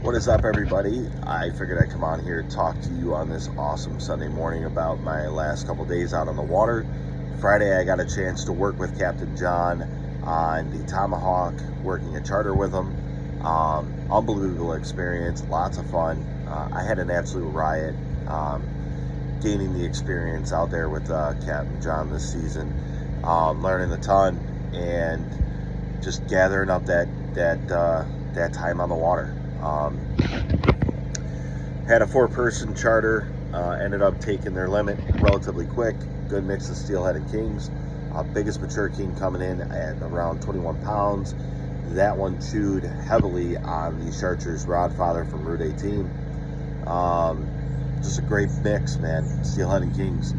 What is up, everybody? I figured I'd come on here and talk to you on this awesome Sunday morning about my last couple days out on the water. Friday, I got a chance to work with Captain John on the Tomahawk, working a charter with him. Unbelievable experience, lots of fun. I had an absolute riot gaining the experience out there with Captain John this season, learning a ton and just gathering up that time on the water. Had a 4-person charter, ended up taking their limit relatively quick. Good mix of steelhead kings. Biggest mature king coming in at around 21 pounds. That one chewed heavily on the Chartreuse Rod Father from Route 18. Just a great mix, man. Steelhead and kings.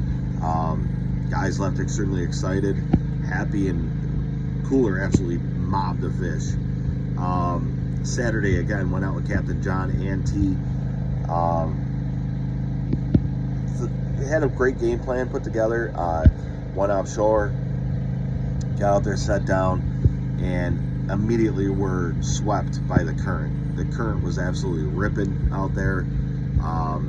Guys left extremely excited, happy, and cooler absolutely mobbed the fish. Saturday, again, went out with Captain John and T. They had a great game plan put together. Went offshore, got out there, sat down, and immediately were swept by the current. The current was absolutely ripping out there. I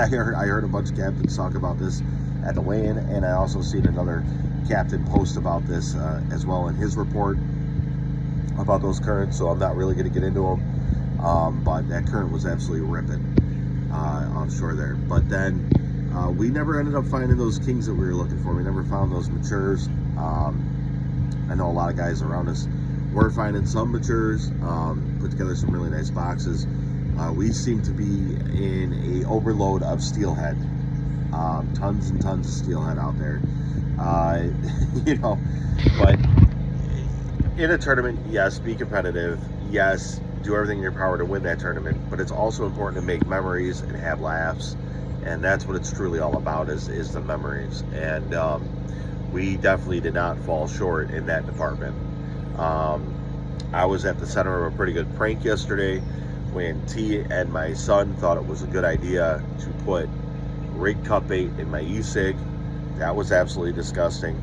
heard a bunch of captains talk about this at the weigh-in, and I also seen another captain post about this as well in his report about those currents, so I'm not really going to get into them, but that current was absolutely ripping offshore there. But then we never ended up finding those kings that we were looking for. We never found those matures. I know a lot of guys around us were finding some matures, put together some really nice boxes. We seem to be in a overload of steelhead, tons and tons of steelhead out there, but in a tournament, yes, be competitive, yes, do everything in your power to win that tournament, but it's also important to make memories and have laughs, and that's what it's truly all about, is the memories. And we definitely did not fall short in that department. I was at the center of a pretty good prank yesterday when T and my son thought it was a good idea to put rig cut bait in my e-cig. That was absolutely disgusting.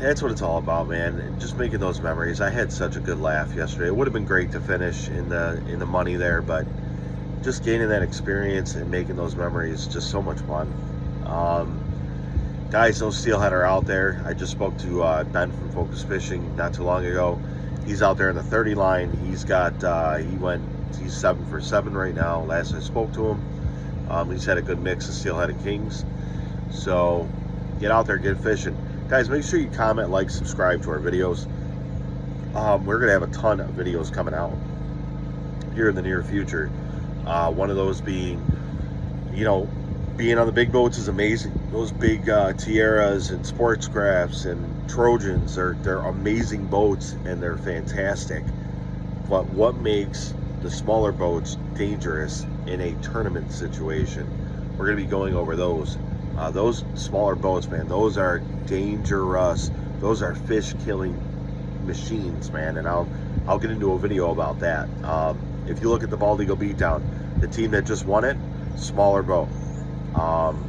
That's what it's all about, man. Just making those memories. I had such a good laugh yesterday. It would have been great to finish in the money there, but just gaining that experience and making those memories, just so much fun. Guys, those steelhead are out there. I just spoke to Ben from Focus Fishing not too long ago. He's out there in the 30 line. He's 7 for 7 right now. Last I spoke to him, he's had a good mix of steelhead and kings. So get out there, get fishing. Guys, make sure you comment, like, subscribe to our videos. We're gonna have a ton of videos coming out here in the near future. One of those being, being on the big boats is amazing. Those big Tierras and sports crafts and Trojans, they're amazing boats and they're fantastic. But what makes the smaller boats dangerous in a tournament situation? We're going to be going over those. Those smaller boats, man, those are dangerous. Those are fish killing machines, man, and I'll get into a video about that. If you look at the Bald Eagle Beatdown, the team that just won it, smaller boat. I'm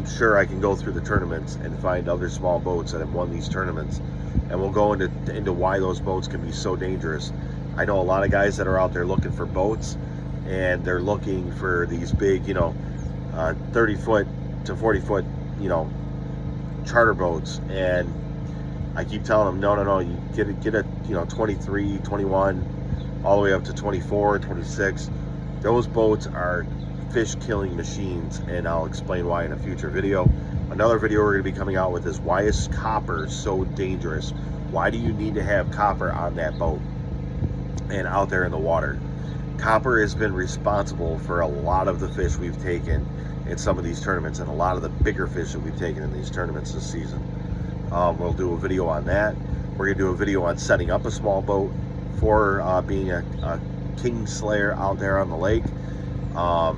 sure I can go through the tournaments and find other small boats that have won these tournaments, and we'll go into why those boats can be so dangerous. I know a lot of guys that are out there looking for boats, and they're looking for these big, 30-foot to 40-foot, charter boats, and I keep telling them, no, you get a 23, 21, all the way up to 24, 26. Those boats are fish killing machines, and I'll explain why in a future video. Another video we're going to be coming out with is, why is copper so dangerous? Why do you need to have copper on that boat and out there in the water? Copper has been responsible for a lot of the fish we've taken in some of these tournaments, and a lot of the bigger fish that we've taken in these tournaments this season. We'll do a video on that. We're going to do a video on setting up a small boat for being a king slayer out there on the lake. A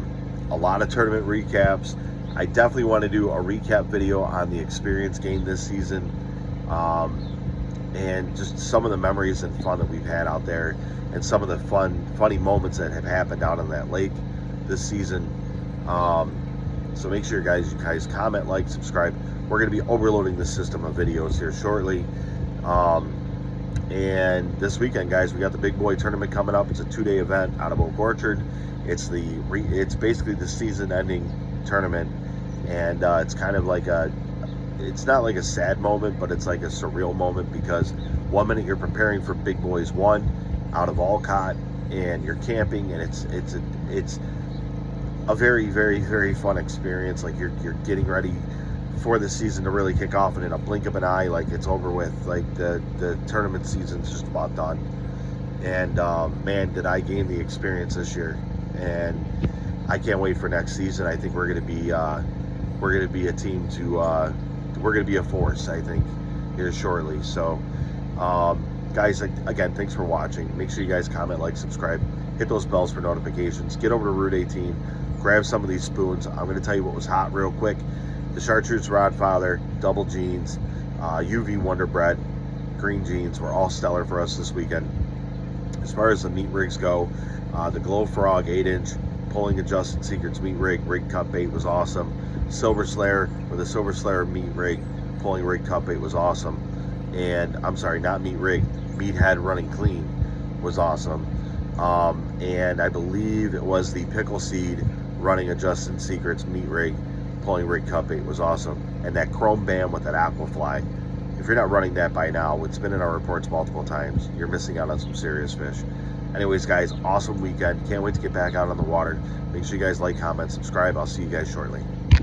lot of tournament recaps. I definitely want to do a recap video on the experience gained this season, and just some of the memories and fun that we've had out there, and some of the funny moments that have happened out on that lake this season. So make sure you guys comment, like, subscribe. We're going to be overloading the system of videos here shortly. And this weekend, guys, we got the Big Boy Tournament coming up. It's a 2-day event out of Oak Orchard. It's basically the season-ending tournament, and it's kind of like it's not like a sad moment, but it's like a surreal moment, because 1 minute you're preparing for Big Boys 1 out of Alcott, and you're camping, and it's a very, very, very fun experience. Like you're getting ready for the season to really kick off, and in a blink of an eye, like it's over with. Like the tournament season's just about done. And man, did I gain the experience this year, and I can't wait for next season. I think we're gonna be a team to we're gonna be a force, I think, here shortly. So guys, again, thanks for watching. Make sure you guys comment, like, subscribe, hit those bells for notifications. Get over to Route 18, grab some of these spoons. I'm going to tell you what was hot real quick. The Chartreuse Rodfather, double jeans, UV Wonder Bread, green jeans were all stellar for us this weekend. As far as the meat rigs go, the Glow Frog 8-inch pulling adjusted secrets meat rig cut bait was awesome. Silver Slayer with a Silver Slayer meat rig pulling rig cut bait was awesome. And I'm sorry, not meat rig, meathead running clean was awesome. And I believe it was the Pickle Seed running adjusted secrets meat rig pulling rig cut bait was awesome. And that Chrome Bam with that Aquafly, if you're not running that by now, it's been in our reports multiple times, you're missing out on some serious fish. Anyways, guys, awesome weekend. Can't wait to get back out on the water. Make sure you guys like, comment, subscribe. I'll see you guys shortly.